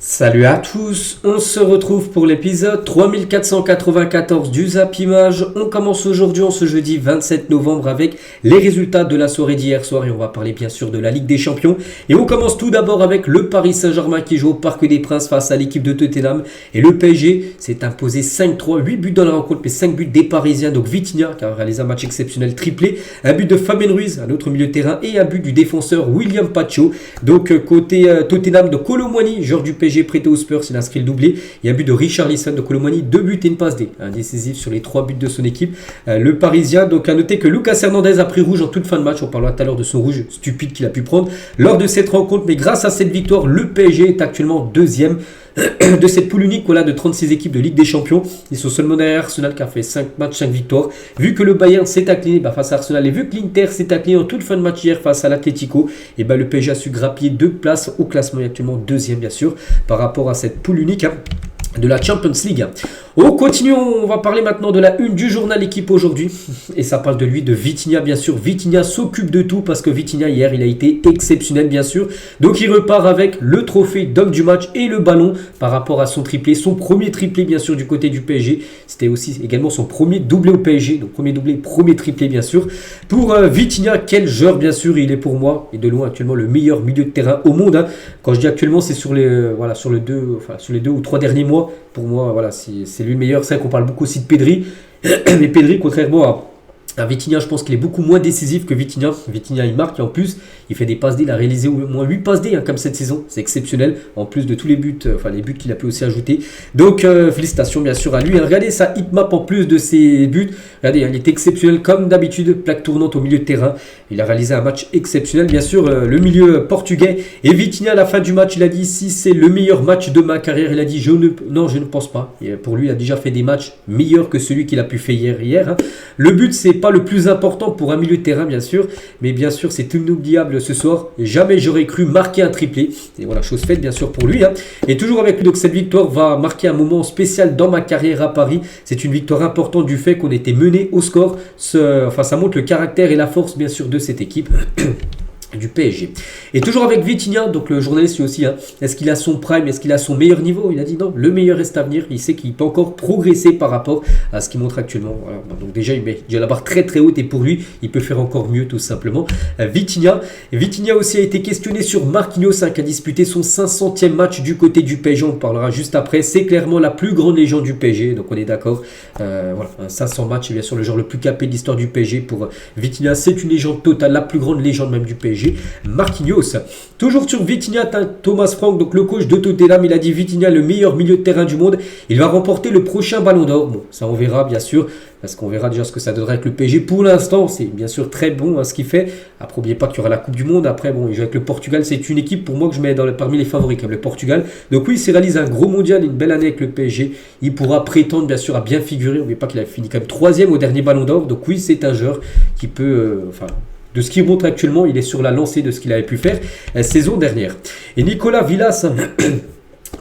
Salut à tous, on se retrouve pour l'épisode 3494 du Zap Image. On commence aujourd'hui en ce jeudi 27 novembre avec les résultats de la soirée d'hier soir et on va parler bien sûr de la Ligue des Champions. Et on commence tout d'abord avec le Paris Saint-Germain qui joue au Parc des Princes face à l'équipe de Tottenham. Et le PSG s'est imposé 5-3, 8 buts dans la rencontre mais 5 buts des Parisiens. Donc Vitinha qui a réalisé un match exceptionnel triplé, un but de Fabien Ruiz, un autre milieu de terrain et un but du défenseur William Pacho. Donc côté Tottenham de Kolo Muani, joueur du PSG prêté aux Spurs, il a inscrit le doublé. Il y a un but de Richarlison de Kolo Muani, 2 buts et une passe D, décisif sur les 3 buts de son équipe. Le Parisien, donc à noter que Lucas Hernandez a pris rouge en toute fin de match. On parlera tout à l'heure de son rouge stupide qu'il a pu prendre lors de cette rencontre. Mais grâce à cette victoire, le PSG est actuellement deuxième de cette poule unique de 36 équipes de Ligue des Champions. Ils sont seulement derrière Arsenal qui a fait 5 matchs, 5 victoires. Vu que le Bayern s'est incliné face à Arsenal et vu que l'Inter s'est incliné en toute fin de match hier face à l'Atlético, et le PSG a su grappiller 2 places au classement. Il est actuellement deuxième bien sûr par rapport à cette poule unique de la Champions League. On continue, on va parler maintenant de la une du journal Équipe aujourd'hui. Et ça parle de lui, de Vitinha bien sûr. Vitinha s'occupe de tout parce que Vitinha hier il a été exceptionnel bien sûr. Donc il repart avec le trophée d'homme du match et le ballon par rapport à son triplé. Son premier triplé bien sûr du côté du PSG. C'était aussi également son premier doublé au PSG. Donc premier doublé, premier triplé bien sûr. Pour Vitinha, quel joueur bien sûr. Il est pour moi et de loin actuellement le meilleur milieu de terrain au monde. Quand je dis actuellement c'est sur les deux ou 3 derniers mois. Pour moi, c'est lui le meilleur. C'est vrai qu'on parle beaucoup aussi de Pedri. Mais Pedri, contrairement à Vitinha, je pense qu'il est beaucoup moins décisif que Vitinha. Vitinha, il marque et en plus, il fait des passes D. Il a réalisé au moins 8 passes D comme cette saison. C'est exceptionnel. En plus de tous les buts, les buts qu'il a pu aussi ajouter. Donc, félicitations bien sûr à lui. Regardez sa hitmap en plus de ses buts. Regardez, il est exceptionnel comme d'habitude. Plaque tournante au milieu de terrain. Il a réalisé un match exceptionnel. Bien sûr, le milieu portugais. Et Vitinha, à la fin du match, il a dit ici, c'est le meilleur match de ma carrière. Il a dit, je ne pense pas. Et pour lui, il a déjà fait des matchs meilleurs que celui qu'il a pu faire hier. Le but, c'est pas le plus important pour un milieu de terrain bien sûr, mais bien sûr c'est inoubliable ce soir. Jamais j'aurais cru marquer un triplé. Et voilà, chose faite bien sûr pour lui. Et toujours avec lui, donc cette victoire va marquer un moment spécial dans ma carrière à Paris. C'est une victoire importante du fait qu'on était mené au score. Ça montre le caractère et la force bien sûr de cette équipe du PSG. Et toujours avec Vitinha, donc le journaliste lui aussi, est-ce qu'il a son prime, est-ce qu'il a son meilleur niveau? Il a dit non, le meilleur reste à venir. Il sait qu'il peut encore progresser par rapport à ce qu'il montre actuellement. Voilà. Donc déjà, il met la barre très très haute et pour lui, il peut faire encore mieux tout simplement. Vitinha aussi a été questionné sur Marquinhos qui a disputé son 500e match du côté du PSG. On parlera juste après. C'est clairement la plus grande légende du PSG, donc on est d'accord. Un 500 matchs, et bien sûr le joueur le plus capé de l'histoire du PSG pour Vitinha. C'est une légende totale, la plus grande légende même du PSG. Marquinhos. Toujours sur Vitinha, Thomas Frank, donc le coach de Tottenham, il a dit Vitinha le meilleur milieu de terrain du monde. Il va remporter le prochain ballon d'or. Bon, ça on verra bien sûr, parce qu'on verra déjà ce que ça donnera avec le PSG. Pour l'instant, c'est bien sûr très bon ce qu'il fait. Après, n'oubliez pas qu'il y aura la Coupe du Monde. Après, il joue avec le Portugal. C'est une équipe pour moi que je mets parmi les favoris comme le Portugal. Donc oui, s'il réalise un gros mondial, une belle année avec le PSG, il pourra prétendre bien sûr à bien figurer. N'oubliez pas qu'il a fini quand même 3e au dernier ballon d'or. Donc oui, c'est un joueur qui peut... de ce qu'il montre actuellement, il est sur la lancée de ce qu'il avait pu faire saison dernière. Et Nicolas Villas,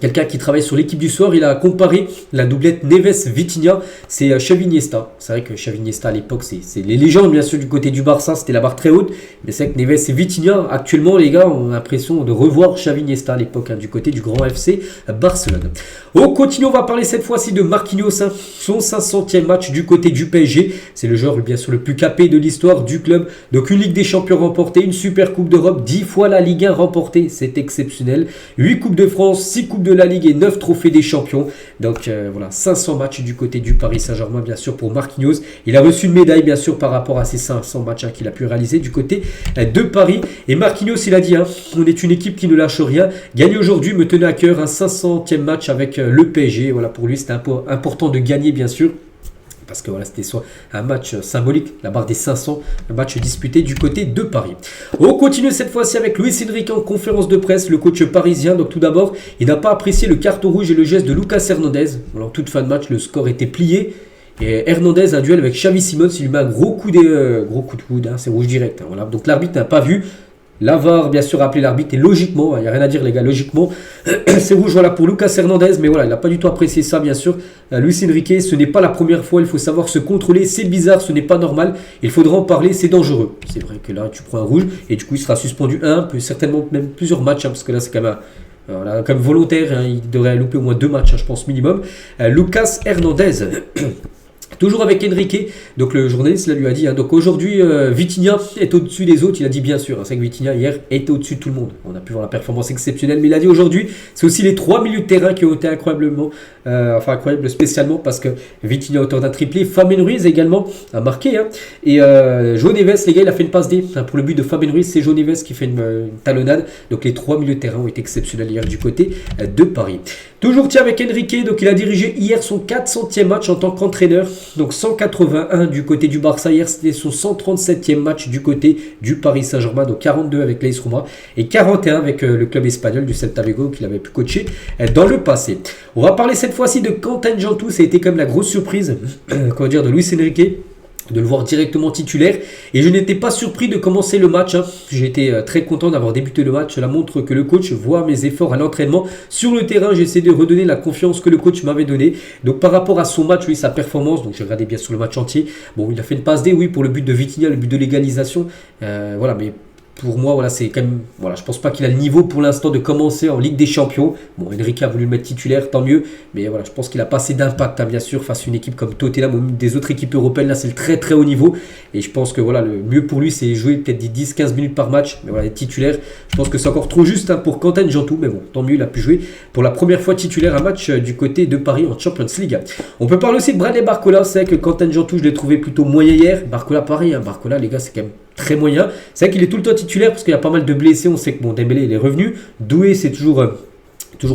quelqu'un qui travaille sur l'équipe du soir, il a comparé la doublette Neves-Vitinha, c'est Xavi Iniesta. C'est vrai que Xavi Iniesta à l'époque, c'est les légendes bien sûr du côté du Barça, c'était la barre très haute. Mais c'est vrai que Neves et Vitinha, actuellement les gars, on a l'impression de revoir Xavi Iniesta à l'époque du côté du grand FC Barcelone. On continue, on va parler cette fois-ci de Marquinhos, son 500e match du côté du PSG. C'est le joueur bien sûr le plus capé de l'histoire du club. Donc une Ligue des Champions remportée, une Super Coupe d'Europe, 10 fois la Ligue 1 remportée, c'est exceptionnel. 8 Coupes de France, 6 Coupes de la Ligue et 9 trophées des champions. Donc 500 matchs du côté du Paris Saint-Germain bien sûr pour Marquinhos. Il a reçu une médaille bien sûr par rapport à ces 500 matchs qu'il a pu réaliser du côté de Paris. Et Marquinhos il a dit, on est une équipe qui ne lâche rien. Gagner aujourd'hui me tenait à cœur, un 500e match avec le PSG. Voilà, pour lui c'était important de gagner bien sûr. Parce que c'était soit un match symbolique, la barre des 500, un match disputé du côté de Paris. On continue cette fois-ci avec Luis Enrique en conférence de presse, le coach parisien. Donc tout d'abord, il n'a pas apprécié le carton rouge et le geste de Lucas Hernandez. Alors toute fin de match, le score était plié. Et Hernandez, un duel avec Xavi Simons, il lui met un gros coup de coude, c'est rouge direct. Voilà. Donc l'arbitre n'a pas vu. La VAR, bien sûr, a appelé l'arbitre et logiquement, il n'y a rien à dire les gars, logiquement, c'est rouge pour Lucas Hernandez, mais il n'a pas du tout apprécié ça, bien sûr. Luis Enrique, ce n'est pas la première fois, il faut savoir se contrôler, c'est bizarre, ce n'est pas normal, il faudra en parler, c'est dangereux. C'est vrai que là, tu prends un rouge et du coup, il sera suspendu certainement même plusieurs matchs, parce que là, c'est quand même Voilà, comme volontaire, hein, il devrait louper au moins 2 matchs, hein, je pense minimum. Lucas Hernandez. Toujours avec Enrique, donc le journaliste là, lui a dit, hein, donc aujourd'hui Vitinha est au-dessus des autres, il a dit bien sûr, hein, c'est que Vitinha hier était au-dessus de tout le monde, on a pu voir la performance exceptionnelle, mais il a dit aujourd'hui, c'est aussi les 3 milieux de terrain qui ont été incroyables spécialement parce que Vitinha auteur d'un triplé, Fabien Ruiz également a marqué, hein, et João Neves, les gars, il a fait une passe D, hein, pour le but de Fabien Ruiz, c'est João Neves qui fait une talonnade, donc les 3 milieux de terrain ont été exceptionnels hier du côté de Paris. Toujours tiens avec Enrique, donc il a dirigé hier son 400e match en tant qu'entraîneur. Donc 181 du côté du Barça, hier c'était son 137e match du côté du Paris Saint-Germain, donc 42 avec l'AS Roma et 41 avec le club espagnol du Celta Vigo qu'il avait pu coacher dans le passé. On va parler cette fois-ci de Quentin Jantou, ça a été quand même la grosse surprise de Luis Enrique, de le voir directement titulaire, et je n'étais pas surpris de commencer le match, hein. J'ai été très content d'avoir débuté le match. Cela montre que le coach voit mes efforts à l'entraînement sur le terrain. J'essaie de redonner la confiance que le coach m'avait donnée. Donc par rapport à son match, oui, sa performance, donc j'ai regardé bien sûr le match entier. Bon, il a fait une passe D, oui, pour le but de Vitinha, le but de l'égalisation, voilà, mais pour moi, voilà, c'est quand même, voilà, je pense pas qu'il a le niveau pour l'instant de commencer en Ligue des Champions. Bon, Enrique a voulu le mettre titulaire, tant mieux, mais voilà, je pense qu'il a pas assez d'impact, hein, bien sûr, face à une équipe comme Tottenham ou des autres équipes européennes. Là, c'est le très très haut niveau, et je pense que voilà, le mieux pour lui, c'est jouer peut-être 10-15 minutes par match, mais voilà, être titulaire, je pense que c'est encore trop juste, hein, pour Quentin Jantou, mais bon, tant mieux, il a pu jouer pour la première fois titulaire un match du côté de Paris en Champions League. On peut parler aussi de Bradley Barcola. C'est vrai que Quentin Jantou, je l'ai trouvé plutôt moyen hier. Barcola, pareil, hein, Barcola, les gars, c'est quand même très moyen. C'est vrai qu'il est tout le temps titulaire parce qu'il y a pas mal de blessés. On sait que bon, Dembélé il est revenu. Doué c'est toujours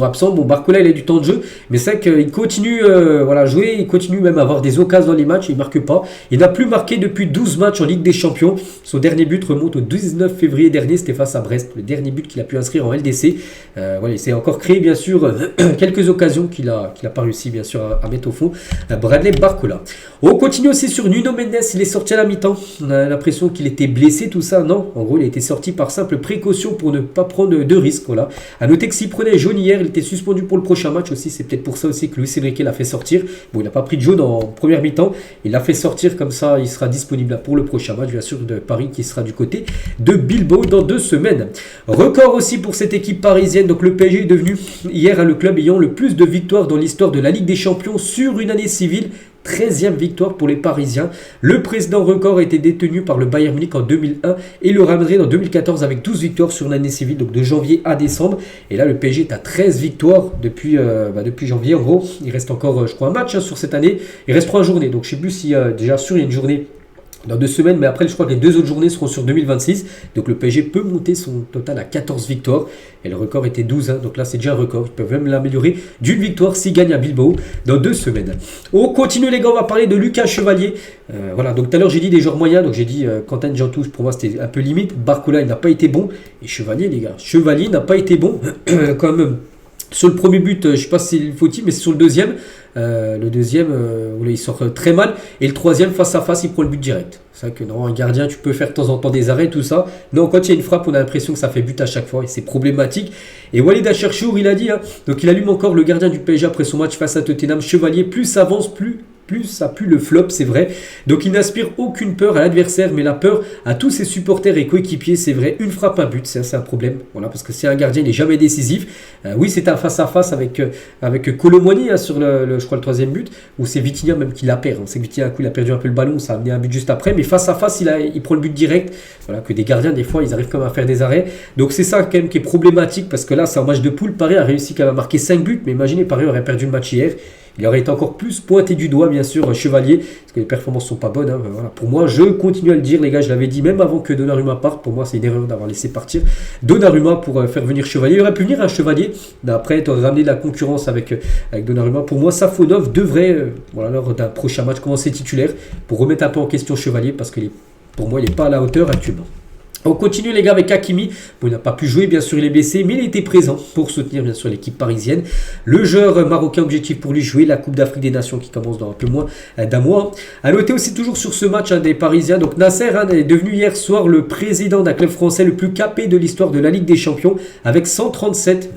absent. Bon, Barcola il a du temps de jeu, mais c'est vrai qu'il continue à jouer, il continue même à avoir des occasions dans les matchs, il ne marque pas. Il n'a plus marqué depuis 12 matchs en Ligue des Champions. Son dernier but remonte au 19 février dernier, c'était face à Brest, le dernier but qu'il a pu inscrire en LDC. Voilà, il s'est encore créé bien sûr quelques occasions qu'il a pas réussi bien sûr à mettre au fond. Bradley Barcola. On continue aussi sur Nuno Mendes, il est sorti à la mi-temps. On a l'impression qu'il était blessé, tout ça. Non, en gros, il a été sorti par simple précaution pour ne pas prendre de risques. Voilà. À noter que s'il prenait jaune hier, il était suspendu pour le prochain match aussi. C'est peut-être pour ça aussi que Luis Enrique l'a fait sortir. Bon, il n'a pas pris de jaune en première mi-temps. Il l'a fait sortir comme ça. Il sera disponible pour le prochain match, bien sûr, de Paris qui sera du côté de Bilbao dans 2 semaines. Record aussi pour cette équipe parisienne. Donc le PSG est devenu hier le club ayant le plus de victoires dans l'histoire de la Ligue des Champions sur une année civile. 13e victoire pour les Parisiens. Le précédent record a été détenu par le Bayern Munich en 2001 et le Real Madrid en 2014 avec 12 victoires sur l'année civile, donc de janvier à décembre. Et là, le PSG est à 13 victoires depuis janvier. En gros, il reste encore, je crois, un match sur cette année. Il reste 3 journées, donc je ne sais plus si déjà sûr, il y a une journée dans 2 semaines, mais après je crois que les 2 autres journées seront sur 2026, donc le PSG peut monter son total à 14 victoires, et le record était 12, hein, donc là c'est déjà un record, ils peuvent même l'améliorer d'une victoire s'ils gagnent à Bilbao dans 2 semaines. On continue les gars, on va parler de Lucas Chevalier, voilà, donc tout à l'heure j'ai dit des joueurs moyens, donc j'ai dit Quentin Jantou, pour moi c'était un peu limite, Barcola il n'a pas été bon, et Chevalier les gars, Chevalier n'a pas été bon, quand même. Sur le premier but, je ne sais pas si c'est le fautif, mais c'est sur le deuxième. Il sort très mal. Et le troisième, face à face, il prend le but direct. C'est vrai que non, un gardien, tu peux faire de temps en temps des arrêts, tout ça. Non, quand il y a une frappe, on a l'impression que ça fait but à chaque fois. Et c'est problématique. Et Walid Acharchour, il a dit, hein, donc il allume encore le gardien du PSG après son match face à Tottenham. Chevalier, plus ça avance, plus ça pue le flop, c'est vrai. Donc il n'inspire aucune peur à l'adversaire, mais la peur à tous ses supporters et coéquipiers, c'est vrai. Une frappe, un but, c'est un problème. Voilà, parce que si un gardien n'est jamais décisif, oui, c'est un face-à-face avec Kolo Muani, hein, sur je crois le 3e but, où c'est Vitinha même qui la perd. Hein. C'est que Vitinha, un coup, il a perdu un peu le ballon, ça a amené un but juste après, mais face-à-face, il prend le but direct. Voilà, que des gardiens, des fois, ils arrivent quand même à faire des arrêts. Donc c'est ça quand même qui est problématique, parce que là, c'est un match de poule. Paris a réussi quand même à marquer 5 buts, mais imaginez, Paris aurait perdu le match hier. Il aurait été encore plus pointé du doigt, bien sûr, Chevalier, parce que les performances ne sont pas bonnes. Hein. Voilà. Pour moi, je continue à le dire, les gars, je l'avais dit même avant que Donnarumma parte. Pour moi, c'est une erreur d'avoir laissé partir Donnarumma pour faire venir Chevalier. Il aurait pu venir un Chevalier, mais après, tu aurais ramené de la concurrence avec Donnarumma. Pour moi, Safonov devrait, lors d'un prochain match, commencer titulaire pour remettre un peu en question Chevalier, parce que pour moi, il n'est pas à la hauteur actuellement. On continue les gars avec Hakimi. Bon, il n'a pas pu jouer, bien sûr, il est blessé, mais il était présent pour soutenir bien sûr l'équipe parisienne. Le joueur marocain, objectif pour lui, jouer la Coupe d'Afrique des Nations qui commence dans un peu moins d'un mois. A noter aussi toujours sur ce match des Parisiens, donc Nasser est devenu hier soir le président d'un club français le plus capé de l'histoire de la Ligue des Champions, avec 137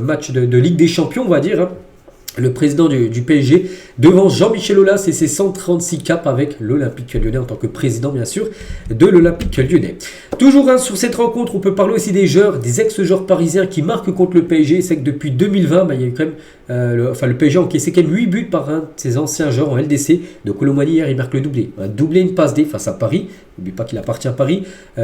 matchs de Ligue des Champions, on va dire. Hein. le président du PSG, devant Jean-Michel Aulas et ses 136 caps avec l'Olympique Lyonnais en tant que président, bien sûr, de l'Olympique Lyonnais. Toujours sur cette rencontre, on peut parler aussi des joueurs, des ex-joueurs parisiens qui marquent contre le PSG. C'est que depuis 2020, il y a eu quand même, le PSG a encaissé quand même 8 buts par un de ses anciens joueurs en LDC. Donc Colomani, hier, il marque le doublé. Un doublé, une passe D face à Paris. N'oublie pas qu'il appartient à Paris.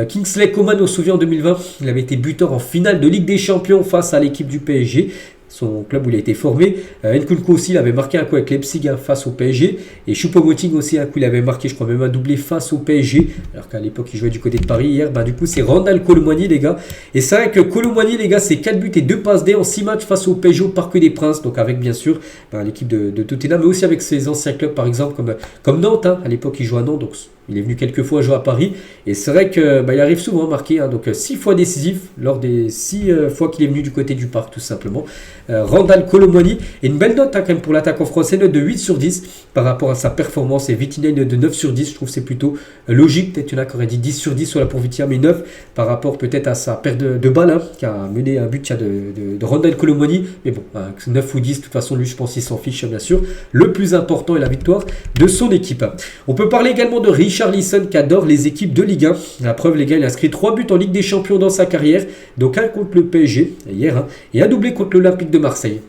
Kingsley Coman, on se souvient en 2020, il avait été buteur en finale de Ligue des Champions face à l'équipe du PSG. Son club où il a été formé. Nkunku aussi, il avait marqué un coup avec Leipzig face au PSG. Et Choupo-Moting aussi, un coup, il avait marqué, je crois, même un doublé face au PSG. Alors qu'à l'époque, il jouait du côté de Paris. Hier, du coup, c'est Randal Colomani, les gars. Et c'est vrai que Colomani, les gars, c'est 4 buts et 2 passes D en 6 matchs face au PSG au Parc des Princes. Donc, avec, bien sûr, l'équipe de Tottenham, mais aussi avec ses anciens clubs, par exemple, comme Nantes. À l'époque, il jouait à Nantes. Donc, il est venu quelques fois jouer à Paris. Et c'est vrai que il arrive souvent à marquer. Donc, 6 fois décisif lors des 6 fois qu'il est venu du côté du Parc, tout simplement. Randal Colomani, et une belle note quand même pour l'attaquant français, note de 8 sur 10 par rapport à sa performance, et Vitinha de 9 sur 10, je trouve que c'est plutôt logique. Peut-être qu'il y en a qui auraient dit 10 sur 10 sur la pour Vitinha, mais 9 par rapport peut-être à sa perte de balle, qui a mené un but de Randal Colomani, mais bon, 9 ou 10, de toute façon lui je pense qu'il s'en fiche bien sûr. Le plus important est la victoire de son équipe. On peut parler également de Richarlison qui adore les équipes de Ligue 1. La preuve, les gars, il a inscrit 3 buts en Ligue des Champions dans sa carrière, donc un contre le PSG hier, et un doublé contre l'Olympique de Marseille.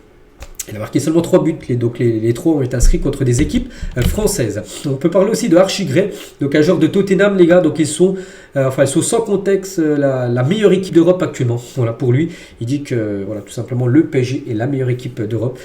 Il a marqué seulement 3 buts, donc les 3 ont été inscrits contre des équipes françaises. On peut parler aussi de Archie Gray, donc un joueur de Tottenham, les gars, donc ils sont sans contexte la meilleure équipe d'Europe actuellement. Voilà, pour lui, il dit que voilà, tout simplement le PSG est la meilleure équipe d'Europe.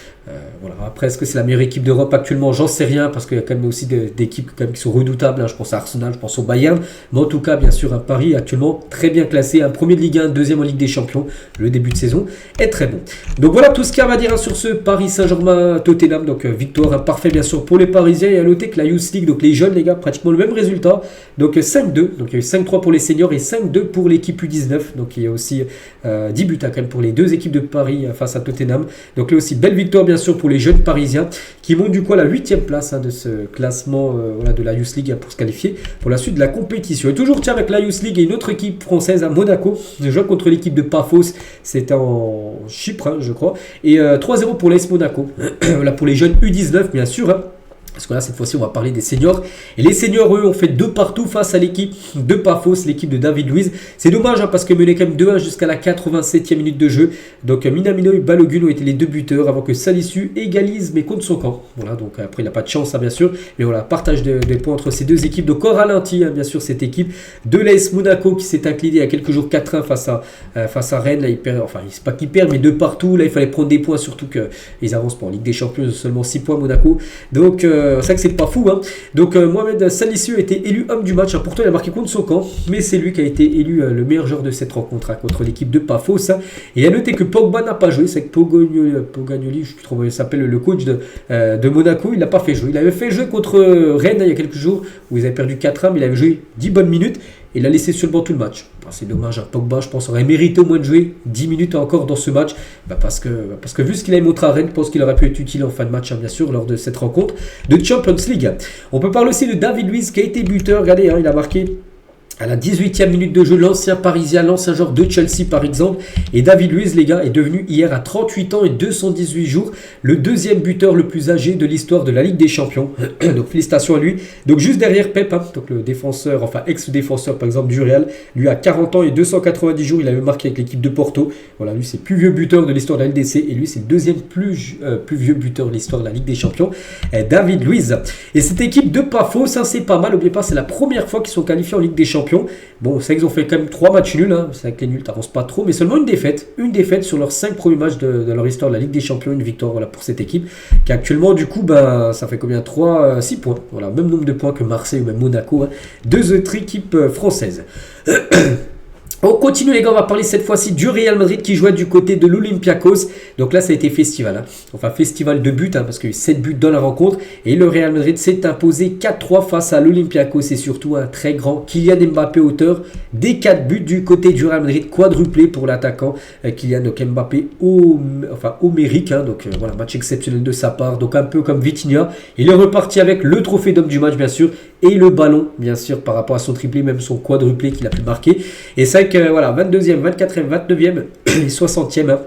Voilà. Après, est-ce que c'est la meilleure équipe d'Europe actuellement? J'en sais rien, parce qu'il y a quand même aussi des équipes quand même qui sont redoutables. Je pense à Arsenal, je pense au Bayern, mais en tout cas, bien sûr, un Paris actuellement très bien classé, un premier de Ligue 1, deuxième en Ligue des Champions. Le début de saison est très bon. Donc voilà tout ce qu'il y a à dire sur ce Paris Saint-Germain Tottenham. Donc victoire parfait bien sûr pour les Parisiens. Et à noter que la Youth League, donc les jeunes, les gars, pratiquement le même résultat. Donc 5-2. Donc il y a eu 5-3 pour les seniors et 5-2 pour l'équipe U19. Donc il y a aussi 10 buts quand même pour les deux équipes de Paris face à Tottenham. Donc là aussi belle victoire bien sûr pour les jeunes parisiens qui montent du coup à la 8e place de ce classement de la Youth League pour se qualifier pour la suite de la compétition. Et toujours tiens avec la Youth League et une autre équipe française à Monaco. Je joue contre l'équipe de Paphos. C'était en Chypre je crois. Et 3-0 pour l'AS Monaco. Là pour les jeunes U19 bien sûr. Parce que là, cette fois-ci, on va parler des seniors. Et les seniors, eux, ont fait 2 partout face à l'équipe de Paphos, l'équipe de David Luiz. C'est dommage, parce que menait quand même 2-1 jusqu'à la 87e minute de jeu. Donc, Minamino et Balogun ont été les 2 buteurs avant que Salisu égalise, mais contre son camp. Voilà, donc après, il n'a pas de chance, bien sûr. Mais voilà, partage des points entre ces deux équipes. Donc, Coralinti, bien sûr, cette équipe de l'AS Monaco qui s'est incliné il y a quelques jours 4-1 face à Rennes. Là, il perd, enfin, c'est pas qu'il perd, mais 2 partout. Là, il fallait prendre des points, surtout qu'ils avancent pas en Ligue des Champions, seulement 6 points Monaco. Donc, c'est vrai que c'est pas fou. Donc Mohamed Salisu a été élu homme du match. Pourtant il a marqué contre son camp, mais c'est lui qui a été élu le meilleur joueur de cette rencontre contre l'équipe de Paphos. Et à noter que Pogba n'a pas joué. C'est que Pogagnoli, je trouve il s'appelle le coach de Monaco, il n'a pas fait jouer. Il avait fait jouer contre Rennes il y a quelques jours où ils avaient perdu 4-1, mais il avait joué 10 bonnes minutes. Il a laissé sur le banc tout le match. C'est dommage, Pogba, je pense, aurait mérité au moins de jouer 10 minutes encore dans ce match. Parce que vu ce qu'il a montré à Rennes, je pense qu'il aurait pu être utile en fin de match, bien sûr, lors de cette rencontre de Champions League. On peut parler aussi de David Luiz qui a été buteur. Regardez, il a marqué à la 18e minute de jeu, l'ancien Parisien, l'ancien joueur de Chelsea par exemple. Et David Luiz, les gars, est devenu hier à 38 ans et 218 jours le deuxième buteur le plus âgé de l'histoire de la Ligue des Champions. Donc félicitations à lui. Donc juste derrière Pep, donc le défenseur, enfin ex-défenseur par exemple du Real, lui a 40 ans et 290 jours, il avait marqué avec l'équipe de Porto. Voilà, lui c'est le plus vieux buteur de l'histoire de la LDC et lui c'est le deuxième plus vieux buteur de l'histoire de la Ligue des Champions, David Luiz. Et cette équipe de Paphos, c'est pas mal, n'oubliez pas, c'est la première fois qu'ils sont qualifiés en Ligue des Champions. Bon, c'est vrai qu'ils ont fait quand même 3 matchs nuls. C'est vrai que les nuls, t'avances pas trop, mais seulement une défaite. Une défaite sur leurs 5 premiers matchs de leur histoire de la Ligue des Champions. Une victoire pour cette équipe qui actuellement, du coup, ça fait combien 6 points. Voilà, même nombre de points que Marseille ou même Monaco. 2 autres équipes françaises. On continue les gars, on va parler cette fois-ci du Real Madrid qui jouait du côté de l'Olympiakos. Donc là ça a été festival, enfin festival de buts parce qu'il y a eu 7 buts dans la rencontre. Et le Real Madrid s'est imposé 4-3 face à l'Olympiakos. Et surtout un très grand Kylian Mbappé auteur des 4 buts du côté du Real Madrid, quadruplé pour l'attaquant Kylian Mbappé au mérite. Donc voilà, match exceptionnel de sa part. Donc un peu comme Vitinha, il est reparti avec le trophée d'homme du match bien sûr. Et le ballon bien sûr par rapport à son triplé, même son quadruplé qu'il a pu marquer. Et c'est vrai que voilà, 22e, 24e, 29e et 60e.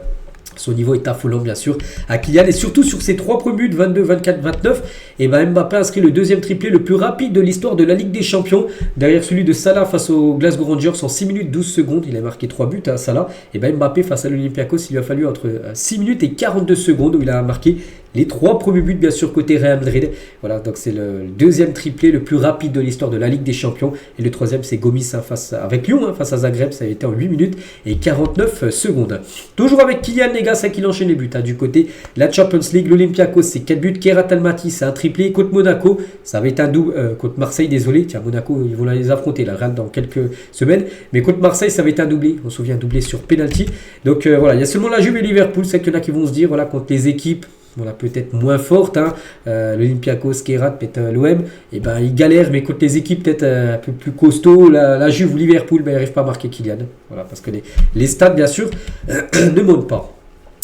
Son niveau est affolant bien sûr à Kylian et surtout sur ses 3 premiers buts 22, 24, 29 et ben Mbappé a inscrit le deuxième triplé le plus rapide de l'histoire de la Ligue des Champions derrière celui de Salah face aux Glasgow Rangers en 6 minutes 12 secondes. Il a marqué 3 buts à Salah et ben Mbappé face à l'Olympiakos il lui a fallu entre 6 minutes et 42 secondes où il a marqué les 3 premiers buts bien sûr côté Real Madrid. Voilà, donc c'est le deuxième triplé le plus rapide de l'histoire de la Ligue des Champions et le troisième c'est Gomis avec Lyon face à Zagreb, ça a été en 8 minutes et 49 secondes. Toujours avec Kylian les gars, c'est qu'il enchaîne les buts du côté de la Champions League. L'Olympiakos c'est 4 buts, Kairat Almaty c'est un triplé, contre Monaco ça va être un double, contre Marseille désolé, tiens Monaco ils vont les affronter là dans quelques semaines, mais contre Marseille ça va être un doublé, on se souvient un doublé sur penalty. Donc voilà, il y a seulement la Juve et Liverpool, c'est qu'il y en a qui vont se dire voilà contre les équipes voilà, peut-être moins forte, l'Olympiakos, Kairat, peut-être l'OM, et ben ils galèrent, mais contre les équipes peut-être un peu plus costauds, la Juve ou Liverpool, ben, ils n'arrivent pas à marquer Kylian. Voilà, parce que les stats, bien sûr, ne montent pas.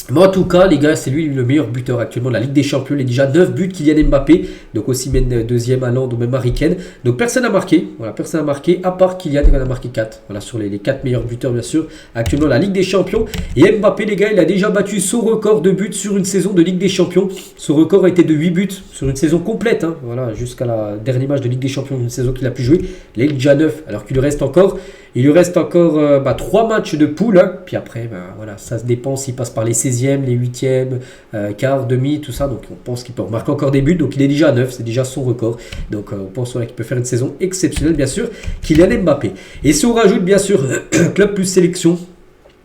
Mais en tout cas, les gars, c'est lui le meilleur buteur actuellement de la Ligue des Champions. Il a déjà 9 buts, Kylian Mbappé. Donc aussi même deuxième à Londres ou même Harry Kane. Donc personne n'a marqué. Voilà, personne n'a marqué, à part Kylian, il en a marqué 4. Voilà, sur les 4 meilleurs buteurs, bien sûr, actuellement de la Ligue des Champions. Et Mbappé, les gars, il a déjà battu son record de buts sur une saison de Ligue des Champions. Ce record a été de 8 buts sur une saison complète. Voilà, jusqu'à la dernière match de Ligue des Champions, une saison qu'il a pu jouer. Là, il est déjà 9, alors qu'il lui reste encore. Il lui reste encore 3 matchs de poule. Puis après, voilà, ça se dépend s'il passe par les 16e, les 8e, quart, demi, tout ça. Donc on pense qu'il peut remarquer encore des buts. Donc il est déjà à 9, c'est déjà son record. Donc on pense qu'il peut faire une saison exceptionnelle, bien sûr, Kylian Mbappé. Et si on rajoute, bien sûr, club plus sélection.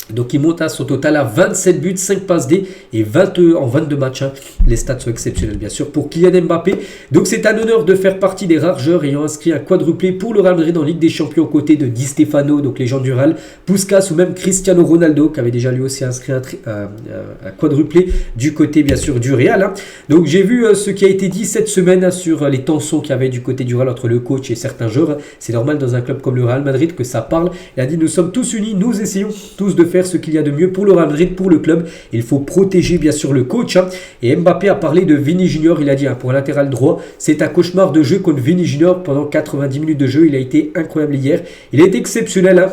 Donc il monte à son total à 27 buts, 5 passes D et 22 en 22 matchs. Les stats sont exceptionnels bien sûr pour Kylian Mbappé. Donc c'est un honneur de faire partie des rares joueurs ayant inscrit un quadruplé pour le Real Madrid en Ligue des Champions aux côtés de Di Stefano, donc légende du Real, Puskas ou même Cristiano Ronaldo qui avait déjà lui aussi inscrit un quadruplé du côté bien sûr du Real. Donc j'ai vu ce qui a été dit cette semaine sur les tensions qu'il y avait du côté du Real entre le coach et certains joueurs. C'est normal dans un club comme le Real Madrid que ça parle. Il a dit nous sommes tous unis, nous essayons tous de faire ce qu'il y a de mieux pour le Real Madrid, pour le club. Il faut protéger bien sûr le coach. Et Mbappé a parlé de Vini Junior. Il a dit pour un latéral droit, c'est un cauchemar de jeu contre Vini Junior pendant 90 minutes de jeu. Il a été incroyable hier. Il est exceptionnel.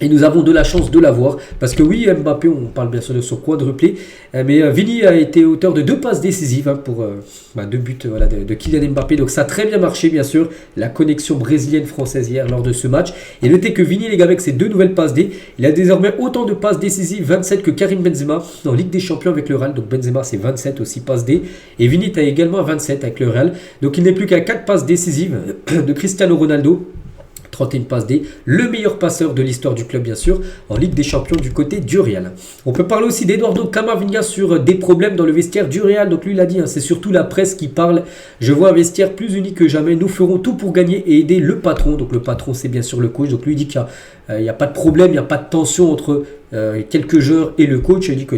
Et nous avons de la chance de l'avoir. Parce que oui, Mbappé, on parle bien sûr de son quadruplé. Mais Vini a été auteur de 2 passes décisives pour 2 buts de Kylian Mbappé. Donc ça a très bien marché, bien sûr. La connexion brésilienne-française hier lors de ce match. Et notez que Vini, les gars, avec ses 2 nouvelles passes D, il a désormais autant de passes décisives, 27 que Karim Benzema en Ligue des Champions avec le Real. Donc Benzema, c'est 27 aussi passes D. Et Vini est également à 27 avec le Real. Donc il n'est plus qu'à 4 passes décisives de Cristiano Ronaldo. 31 passes D, le meilleur passeur de l'histoire du club bien sûr, en Ligue des Champions du côté du Real. On peut parler aussi d'Eduardo Camavinga sur des problèmes dans le vestiaire du Real. Donc lui il a dit, c'est surtout la presse qui parle. Je vois un vestiaire plus uni que jamais. Nous ferons tout pour gagner et aider le patron. Donc le patron c'est bien sûr le coach. Donc lui il dit qu'il n'y a pas de problème, il n'y a pas de tension entre quelques joueurs et le coach. Il dit que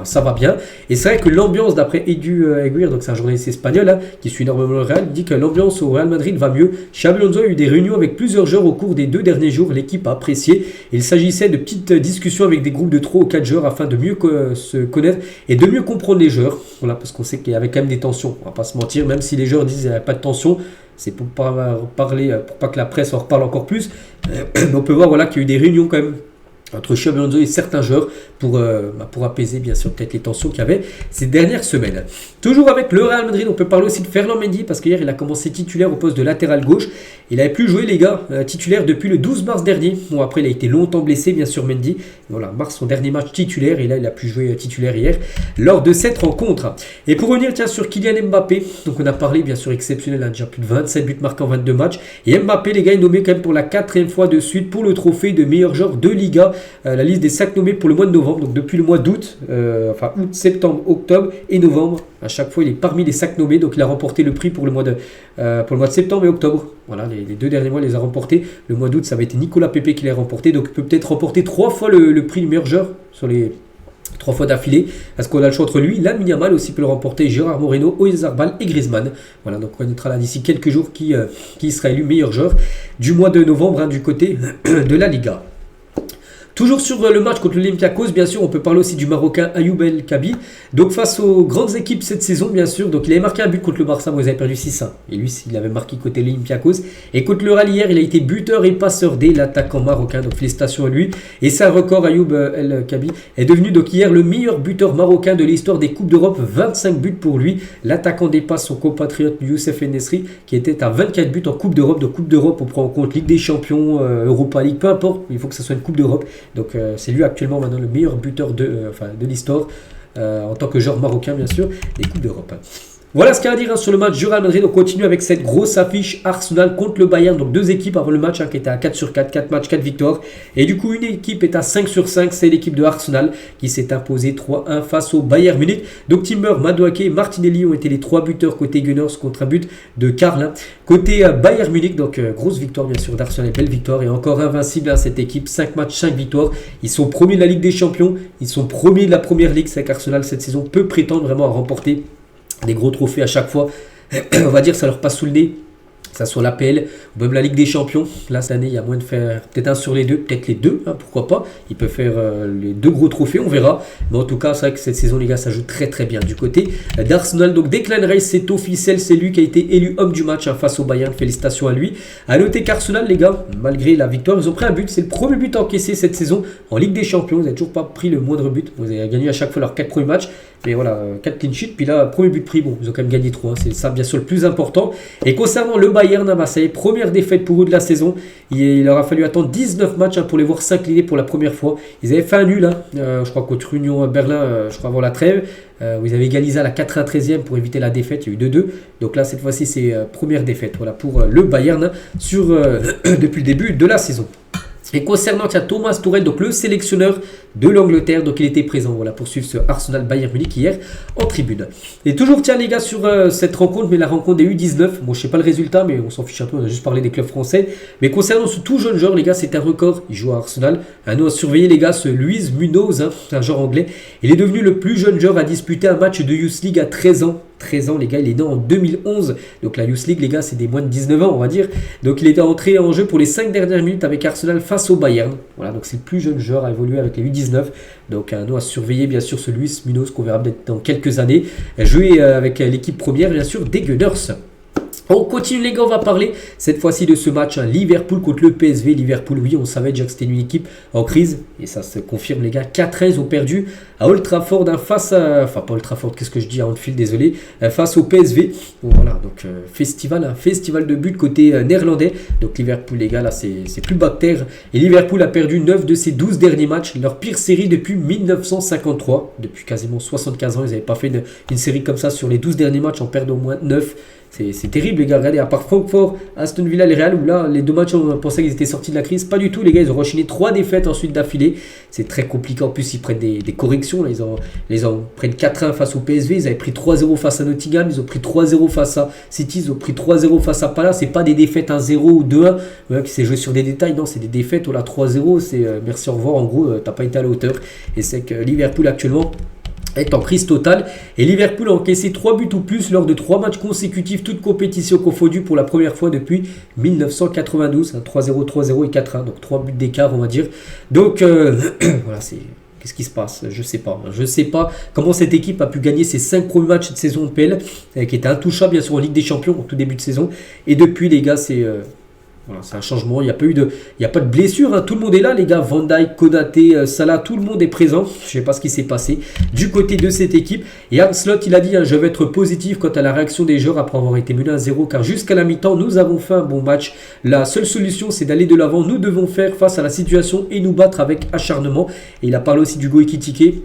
ça va bien. Et c'est vrai que l'ambiance, d'après Edu Aguirre, donc c'est un journaliste espagnol qui suit énormément le Real, dit que l'ambiance au Real Madrid va mieux. Xabi Alonso a eu des réunions avec plusieurs joueurs au cours des 2 derniers jours. L'équipe a apprécié. Il s'agissait de petites discussions avec des groupes de 3 ou 4 joueurs afin de mieux se connaître et de mieux comprendre les joueurs. Voilà, parce qu'on sait qu'il y avait quand même des tensions. On va pas se mentir, même si les joueurs disent qu'il n'y a pas de tension. C'est pour pas parler, pour pas que la presse en reparle encore plus. On peut voir qu'il y a eu des réunions quand même entre Xabi Alonso et certains joueurs pour apaiser bien sûr peut-être les tensions qu'il y avait ces dernières semaines. Toujours avec le Real Madrid, on peut parler aussi de Ferland Mendy parce qu'hier il a commencé titulaire au poste de latéral gauche. Il n'avait plus joué les gars, titulaire depuis le 12 mars dernier. Bon après il a été longtemps blessé bien sûr Mendy. Voilà, mars son dernier match titulaire et là il a pu jouer titulaire hier lors de cette rencontre. Et pour revenir sur Kylian Mbappé, donc on a parlé bien sûr exceptionnel, déjà plus de 27 buts marqués en 22 matchs. Et Mbappé les gars est nommé quand même pour la 4e fois de suite pour le trophée de meilleur joueur de Liga. La liste des 5 nommés pour le mois de novembre, donc depuis le mois d'août, août, septembre, octobre et novembre. À chaque fois, il est parmi les 5 nommés, donc il a remporté le prix pour le mois de septembre et octobre. Voilà, les 2 derniers mois, il les a remportés. Le mois d'août, ça va être Nicolas Pepe qui l'a remporté, donc il peut peut-être remporter 3 fois le prix du meilleur joueur sur les 3 fois d'affilée, parce qu'on a le choix entre lui, Lamine Yamal aussi peut le remporter, Gérard Moreno, Oyarzabal et Griezmann. Voilà, donc on connaîtra là d'ici quelques jours qui sera élu meilleur joueur du mois de novembre du côté de la Liga. Toujours sur le match contre l'Olympiakos, bien sûr, on peut parler aussi du Marocain Ayoub El Kabi. Donc face aux grandes équipes cette saison, bien sûr. Donc il avait marqué un but contre le Barça, vous avez perdu 6-1. Et lui, il avait marqué côté l'Olympiakos. Et contre le Real hier, il a été buteur et passeur dès l'attaquant marocain. Donc félicitations à lui. Et c'est un record, Ayoub El Kabi est devenu donc hier le meilleur buteur marocain de l'histoire des Coupes d'Europe. 25 buts pour lui. L'attaquant dépasse son compatriote Youssef En-Nesyri qui était à 24 buts en Coupe d'Europe. Donc Coupe d'Europe, on prend en compte Ligue des Champions, Europa League, peu importe. Il faut que ce soit une Coupe d'Europe. Donc c'est lui actuellement maintenant le meilleur buteur de l'histoire en tant que joueur marocain bien sûr des Coupes d'Europe. Voilà ce qu'il y a à dire sur le match du Real Madrid. On continue avec cette grosse affiche Arsenal contre le Bayern. Donc deux équipes avant le match qui étaient à 4 sur 4, 4 matchs, 4 victoires. Et du coup une équipe est à 5 sur 5. C'est l'équipe de Arsenal qui s'est imposée 3-1 face au Bayern Munich. Donc Timber, Madueke, Martinelli ont été les 3 buteurs côté Gunners contre un but de Karl. Côté Bayern Munich, donc grosse victoire bien sûr d'Arsenal, belle victoire. Et encore invincible cette équipe, 5 matchs, 5 victoires. Ils sont premiers de la Ligue des Champions. Ils sont premiers de la Première Ligue. C'est qu'Arsenal cette saison peut prétendre vraiment à remporter des gros trophées à chaque fois. On va dire que ça leur passe sous le nez. Que ça soit l'APL ou même la Ligue des Champions. Là, cette année, il y a moyen de faire peut-être un sur les deux, peut-être les deux, pourquoi pas. Ils peuvent faire les 2 gros trophées, on verra. Mais en tout cas, c'est vrai que cette saison, les gars, ça joue très très bien. Du côté d'Arsenal, donc Declan Rice, c'est officiel, c'est lui qui a été élu homme du match face au Bayern. Félicitations à lui. À noter qu'Arsenal, les gars, malgré la victoire, ils ont pris un but. C'est le premier but encaissé cette saison en Ligue des Champions. Vous n'avez toujours pas pris le moindre but. Vous avez gagné à chaque fois leurs 4 premiers matchs. Mais voilà, 4 clean sheets. Puis là, premier but pris, bon, ils ont quand même gagné 3. C'est ça, bien sûr, le plus important. Et concernant le Bayern, ça y est, première défaite pour eux de la saison. Il leur a fallu attendre 19 matchs pour les voir s'incliner pour la première fois. Ils avaient fait un nul, je crois, contre Union Berlin, je crois, avant la trêve. Où ils avaient égalisé à la 93e pour éviter la défaite. Il y a eu 2-2. Donc là, cette fois-ci, c'est première défaite pour le Bayern depuis le début de la saison. Et concernant Thomas Tuchel, donc le sélectionneur de l'Angleterre, donc il était présent pour suivre ce Arsenal Bayern Munich hier en tribune. Et toujours les gars sur cette rencontre, mais la rencontre des U19, bon je sais pas le résultat, mais on s'en fiche un peu, on a juste parlé des clubs français. Mais concernant ce tout jeune joueur les gars, c'est un record, il joue à Arsenal. Un nom à surveiller les gars, ce Luis Munoz, c'est un joueur anglais. Il est devenu le plus jeune joueur à disputer un match de Youth League à 13 ans. 13 ans les gars, il est né en 2011. Donc la Youth League les gars, c'est des moins de 19 ans on va dire. Donc il était entré en jeu pour les 5 dernières minutes avec Arsenal face au Bayern. Voilà, donc c'est le plus jeune joueur à évoluer avec les U19. Donc un nom à surveiller bien sûr, ce Luis Munoz qu'on verra peut-être dans quelques années. Jouer avec l'équipe première bien sûr des Gunners. On continue les gars, on va parler cette fois-ci de ce match Liverpool contre le PSV. Liverpool, oui, on savait déjà que c'était une équipe en crise et ça se confirme les gars. 4-1, ils ont perdu à Old Trafford face à... Enfin pas Old Trafford, qu'est-ce que je dis à Anfield, désolé. Face au PSV. Bon, voilà, donc festival de buts côté néerlandais. Donc Liverpool les gars, là c'est plus bactère. Et Liverpool a perdu 9 de ses 12 derniers matchs. Leur pire série depuis 1953. Depuis quasiment 75 ans, ils n'avaient pas fait une série comme ça sur les 12 derniers matchs en perdant au moins 9. C'est terrible les gars, regardez, à part Francfort, Aston Villa, les Real, où là les 2 matchs on pensait qu'ils étaient sortis de la crise, pas du tout les gars, ils ont enchaîné 3 défaites ensuite d'affilée, c'est très compliqué, en plus ils prennent des corrections, là, ils prennent 4-1 face au PSV, ils avaient pris 3-0 face à Nottingham, ils ont pris 3-0 face à City, ils ont pris 3-0 face à Palace, c'est pas des défaites 1-0 ou 2-1, qui s'est joué sur des détails, non c'est des défaites, là 3-0, c'est merci au revoir, en gros t'as pas été à la hauteur, et c'est que Liverpool actuellement est en crise totale et Liverpool a encaissé 3 buts ou plus lors de 3 matchs consécutifs, toutes compétitions confondues pour la première fois depuis 1992, 3-0, 3-0 et 4-1, donc 3 buts d'écart on va dire. Donc voilà, qu'est-ce qui se passe? Je sais pas comment cette équipe a pu gagner ses 5 premiers matchs de saison de PL, qui était intouchable bien sûr en Ligue des Champions au tout début de saison, et depuis les gars c'est un changement, il n'y a pas de blessure, tout le monde est là les gars, Van Dijk, Konaté, Salah, tout le monde est présent, je ne sais pas ce qui s'est passé du côté de cette équipe, et Arne Slot il a dit, je vais être positif quant à la réaction des joueurs après avoir été mené à 0, car jusqu'à la mi-temps nous avons fait un bon match, la seule solution c'est d'aller de l'avant, nous devons faire face à la situation et nous battre avec acharnement, et il a parlé aussi d'Hugo Ekitike.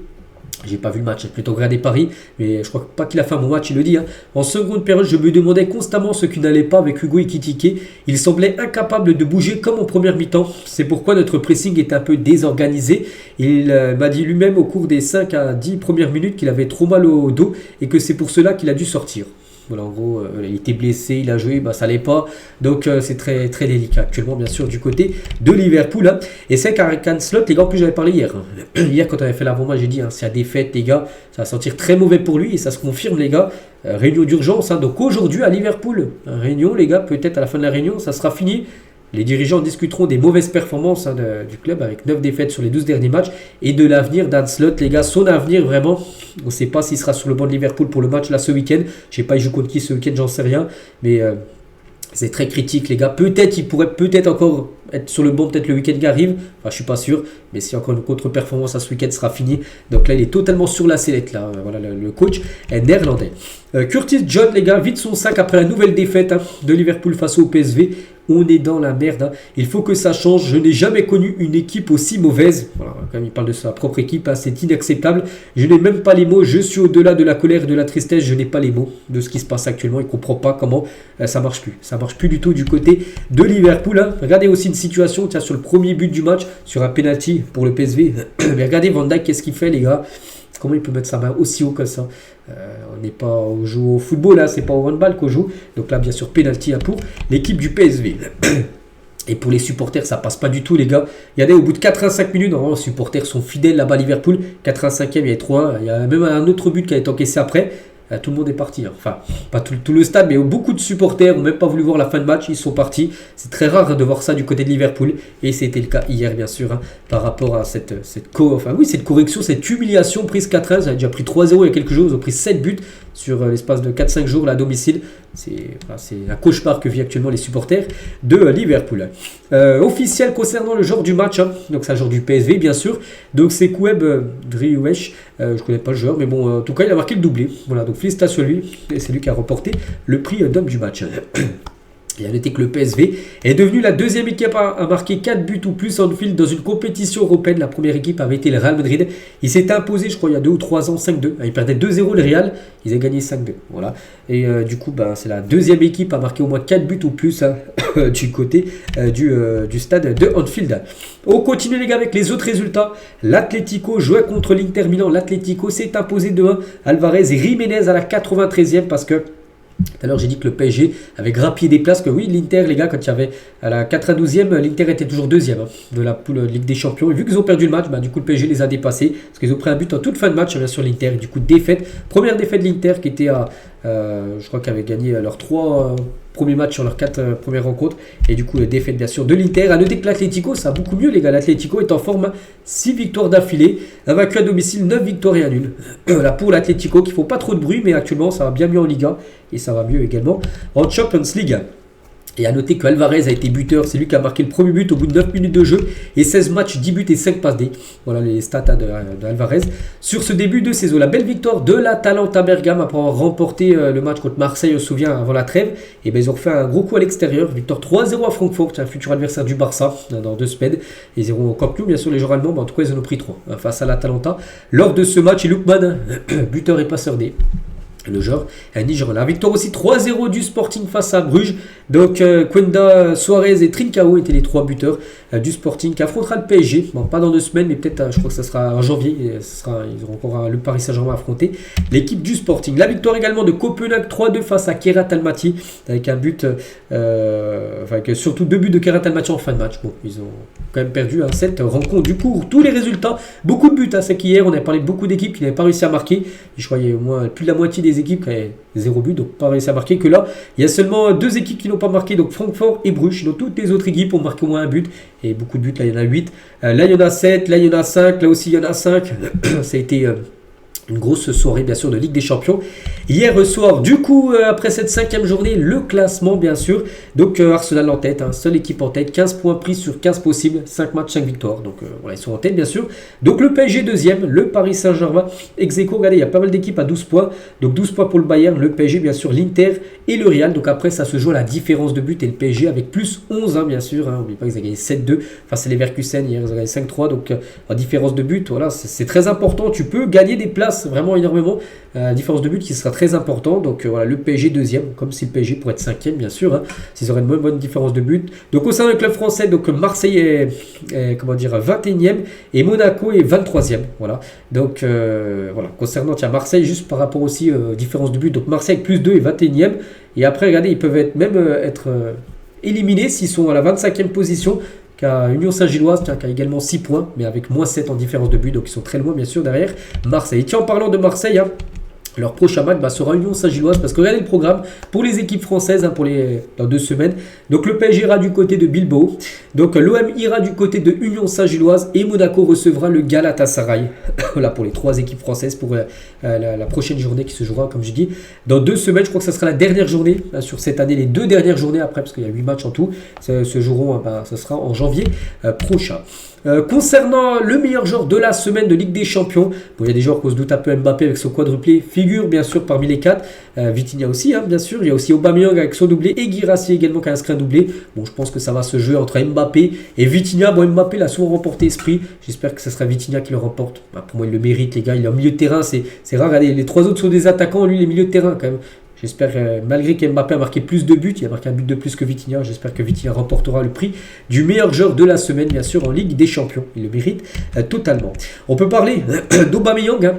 J'ai pas vu le match, j'ai plutôt regardé Paris, mais je crois pas qu'il a fait un bon match, il le dit. En seconde période, je me demandais constamment ce qui n'allait pas avec Hugo Ekitike. Il semblait incapable de bouger comme en première mi-temps. C'est pourquoi notre pressing est un peu désorganisé. Il m'a dit lui-même au cours des 5 à 10 premières minutes qu'il avait trop mal au dos et que c'est pour cela qu'il a dû sortir. Voilà, en gros, il était blessé, il a joué, ça n'allait pas. Donc, c'est très, très délicat actuellement, bien sûr, du côté de Liverpool. Et c'est qu'avec Arne Slot, les gars, en plus, j'avais parlé hier. Hier, quand on avait fait l'avant-match, j'ai dit, c'est la défaite, les gars, ça va sentir très mauvais pour lui. Et ça se confirme, les gars. Réunion d'urgence. Donc, aujourd'hui, à Liverpool, réunion, les gars, peut-être à la fin de la réunion, ça sera fini. Les dirigeants discuteront des mauvaises performances du club avec 9 défaites sur les 12 derniers matchs et de l'avenir d'Arne Slot. Les gars, son avenir vraiment, on ne sait pas s'il sera sur le banc de Liverpool pour le match là ce week-end. Je ne sais pas, il joue contre qui ce week-end, j'en sais rien. Mais c'est très critique les gars. Peut-être, il pourrait peut-être encore être sur le banc peut-être le week-end qui arrive. Enfin, je suis pas sûr. Mais si encore une contre-performance à ce week-end sera fini. Donc là, il est totalement sur la sellette là. Voilà, le coach est néerlandais. Curtis John, les gars, vide son sac après la nouvelle défaite de Liverpool face au PSV. On est dans la merde. Il faut que ça change. Je n'ai jamais connu une équipe aussi mauvaise. Voilà, quand il parle de sa propre équipe, c'est inacceptable. Je n'ai même pas les mots. Je suis au-delà de la colère et de la tristesse. Je n'ai pas les mots de ce qui se passe actuellement. Il ne comprend pas comment ça marche plus. Ça marche plus du tout du côté de Liverpool. Regardez aussi une situation sur le premier but du match, sur un penalty pour le PSV. Mais regardez Van Dijk, qu'est-ce qu'il fait les gars? Comment il peut mettre sa main aussi haut que ça? On n'est pas au joue au football là, c'est pas au handball qu'on joue. Donc là bien sûr penalty pour l'équipe du PSV. Et pour les supporters, ça passe pas du tout les gars. Regardez, au bout de 85 minutes, normalement les supporters sont fidèles là-bas à Liverpool. 85e, il y a 3. Il y a même un autre but qui a été encaissé après. Tout le monde est parti. Enfin, pas tout le stade, mais beaucoup de supporters n'ont même pas voulu voir la fin de match. Ils sont partis. C'est très rare de voir ça du côté de Liverpool. Et c'était le cas hier, bien sûr, par rapport à cette correction, cette humiliation prise 4-1. Ils avaient déjà pris 3-0 il y a quelques jours. Ils ont pris 7 buts sur l'espace de 4-5 jours là, à domicile. C'est un cauchemar que vit actuellement les supporters de Liverpool. Officiel concernant le genre du match. Donc c'est un genre du PSV, bien sûr. Donc c'est Koueb Driouech. Je ne connais pas le joueur, mais bon, en tout cas, il a marqué le doublé. Voilà, donc félicitations à lui. Et c'est lui qui a remporté le prix d'homme du match. Il a noté que le PSV est devenu la deuxième équipe à marquer 4 buts ou plus en Anfield dans une compétition européenne. La première équipe avait été le Real Madrid. Il s'était imposé, je crois, il y a 2 ou 3 ans, 5-2. Il perdait 2-0 le Real. Ils ont gagné 5-2. Voilà. Et du coup, c'est la deuxième équipe à marquer au moins 4 buts ou plus du côté du stade de Anfield. On continue les gars avec les autres résultats. L'Atlético jouait contre l'Inter Milan. L'Atlético s'est imposé 2-1. Alvarez et Jiménez à la 93e parce que tout à l'heure, j'ai dit que le PSG avait grappillé des places. Que oui, l'Inter, les gars, quand il y avait à la 92e, l'Inter était toujours deuxième de la poule Ligue des Champions. Et vu qu'ils ont perdu le match, du coup, le PSG les a dépassés. Parce qu'ils ont pris un but en toute fin de match, bien sûr, l'Inter. Et du coup, défaite. Première défaite de l'Inter qui était à. Je crois qu'ils avaient gagné leurs 3 premiers matchs sur leurs 4 premières rencontres. Et du coup, défaite, bien sûr, de l'Inter. À noter que l'Atlético, ça va beaucoup mieux, les gars. L'Atlético est en forme. 6 victoires d'affilée. Invaincu à domicile, 9 victoires et un nul. Là, pour l'Atlético, qui ne font pas trop de bruit, mais actuellement, ça va bien mieux en Liga. Et ça va mieux également en Champions League. Et à noter que Alvarez a été buteur, c'est lui qui a marqué le premier but au bout de 9 minutes de jeu. Et 16 matchs, 10 buts et 5 passes D. Voilà les stats de Alvarez. Sur ce début de saison, la belle victoire de l'Atalanta Bergame après avoir remporté le match contre Marseille, on se souvient, avant la trêve. Et ils ont fait un gros coup à l'extérieur. Victoire 3-0 à Francfort, un futur adversaire du Barça dans 2 semaines. Ils iront au Camp Nou, bien sûr, les joueurs allemands. Mais en tout cas, ils en ont pris 3 face à l'Atalanta. Lors de ce match, Lookman, buteur et passeur D. Le genre Nigérian. La victoire aussi 3-0 du Sporting face à Bruges. Donc Kwenda, Suarez et Trincao étaient les 3 buteurs du Sporting qui affrontera le PSG. Bon, pas dans 2 semaines, mais peut-être je crois que ça sera en janvier. Ils auront encore le Paris Saint-Germain à affronter l'équipe du Sporting. La victoire également de Copenhague 3-2 face à Kairat Almaty avec un but, surtout 2 buts de Kairat Almaty en fin de match. Bon, ils ont quand même perdu cette rencontre. Du coup, tous les résultats, beaucoup de buts. C'est qu'hier, on a parlé de beaucoup d'équipes qui n'avaient pas réussi à marquer. Je crois qu'il y a au moins plus de la moitié des équipes qui avaient 0 but, donc pas réussi à marquer. Que là, il y a seulement 2 équipes qui n'ont pas marqué, donc Francfort et Bruges. Donc toutes les autres équipes ont marqué au moins un but. Et beaucoup de buts, là il y en a 8. Là il y en a 7, là il y en a 5, là aussi il y en a 5. Ça a été une grosse soirée bien sûr de Ligue des Champions. Hier soir, du coup, après cette 5e journée, le classement bien sûr. Donc Arsenal en tête, seule équipe en tête, 15 points pris sur 15 possibles, 5 matchs, 5 victoires. Donc voilà, ils sont en tête bien sûr. Donc le PSG deuxième, le Paris Saint-Germain, ex-aequo, regardez, il y a pas mal d'équipes à 12 points. Donc 12 points pour le Bayern, le PSG bien sûr, l'Inter et le Real. Donc après ça se joue à la différence de but et le PSG avec plus 11 bien sûr. N'oubliez pas qu'ils ont gagné 7-2 face à Leverkusen, hier ils ont gagné 5-3. Donc en différence de but, voilà, c'est très important. Tu peux gagner des places vraiment énormément. Différence de but qui sera très important. Donc voilà, le PSG deuxième, comme si le PSG pourrait être 5e bien sûr, s'ils auraient une bonne différence de but. Donc au sein du club français, donc Marseille est 21e et Monaco est 23e. Voilà. Donc voilà, concernant Marseille, juste par rapport aussi différence de but, donc Marseille avec plus 2 et 21e. Et après, regardez, ils peuvent être éliminés s'ils sont à la 25e position. Qu'à Union Saint-Gilloise, qui a également 6 points, mais avec moins 7 en différence de but, donc ils sont très loin bien sûr derrière Marseille. Et tiens, en parlant de Marseille, Leur prochain match sera Union Saint-Gilloise, parce que regardez le programme pour les équipes françaises dans 2 semaines. Donc le PSG ira du côté de Bilbao, donc l'OM ira du côté de Union Saint-Gilloise et Monaco recevra le Galatasaray. Voilà pour les 3 équipes françaises pour la prochaine journée qui se jouera, comme je dis, dans 2 semaines. Je crois que ça sera la dernière journée sur cette année, les 2 dernières journées après, parce qu'il y a 8 matchs en tout, se joueront, ça sera en janvier prochain. Concernant le meilleur joueur de la semaine de Ligue des Champions, il y a des joueurs qu'on se doute un peu. Mbappé avec son quadruplé figure bien sûr parmi les 4. Vitinha aussi, bien sûr. Il y a aussi Aubameyang avec son doublé et Guirassy également qui a inscrit un doublé. Bon, je pense que ça va se jouer entre Mbappé et Vitinha. Bon, Mbappé l'a souvent remporté esprit. J'espère que ce sera Vitinha qui le remporte. Pour moi, il le mérite, les gars. Il est en milieu de terrain, c'est rare. Regardez, les 3 autres sont des attaquants, lui, les milieux de terrain quand même. J'espère, malgré qu'Mbappé a marqué plus de buts, il a marqué un but de plus que Vitinha, j'espère que Vitinha remportera le prix du meilleur joueur de la semaine, bien sûr, en Ligue des Champions. Il le mérite totalement. On peut parler d'Aubameyang,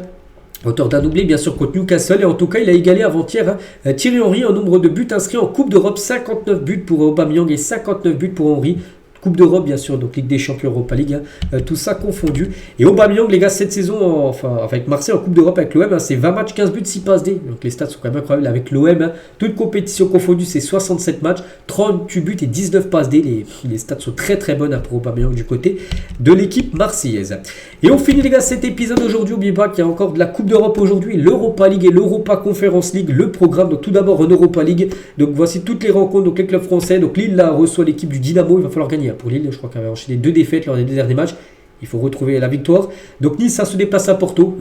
auteur d'un doublé, bien sûr, contre Newcastle. Et en tout cas, il a égalé avant-hier Thierry Henry en nombre de buts inscrits en Coupe d'Europe. 59 buts pour Aubameyang et 59 buts pour Henry. Coupe d'Europe, bien sûr, donc Ligue des Champions, Europa League, tout ça confondu. Et Aubameyang, les gars, cette saison, avec Marseille en Coupe d'Europe avec l'OM, c'est 20 matchs, 15 buts, 6 passes D. Donc les stats sont quand même incroyables avec l'OM. Toute compétition confondue, c'est 67 matchs, 38 buts et 19 passes D. Les stats sont très très bonnes pour Aubameyang du côté de l'équipe marseillaise. Et on finit, les gars, cet épisode aujourd'hui. N'oubliez pas qu'il y a encore de la Coupe d'Europe aujourd'hui, l'Europa League et l'Europa Conference League, le programme. Donc tout d'abord en Europa League. Donc voici toutes les rencontres, donc les clubs français. Donc Lille là reçoit l'équipe du Dynamo, il va falloir gagner. Pour Lille, je crois qu'elle avait enchaîné 2 défaites lors des 2 derniers matchs. Il faut retrouver la victoire. Donc Nice, ça se déplace à Porto.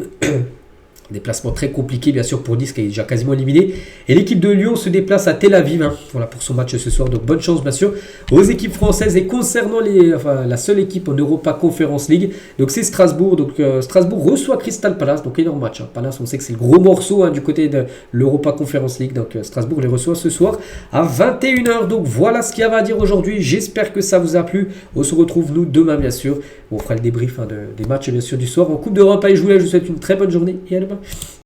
Déplacement très compliqué, bien sûr, pour Nice qui est déjà quasiment éliminé. Et l'équipe de Lyon se déplace à Tel Aviv, voilà, pour son match ce soir. Donc bonne chance, bien sûr, aux équipes françaises. Et concernant la seule équipe en Europa Conference League, donc c'est Strasbourg. Donc Strasbourg reçoit Crystal Palace, donc énorme match. Palace, on sait que c'est le gros morceau du côté de l'Europa Conference League. Donc Strasbourg les reçoit ce soir à 21h. Donc voilà ce qu'il y avait à dire aujourd'hui. J'espère que ça vous a plu. On se retrouve nous demain, bien sûr. On fera le débrief des matchs, bien sûr, du soir en Coupe d'Europe à y jouer. Je vous souhaite une très bonne journée et à demain.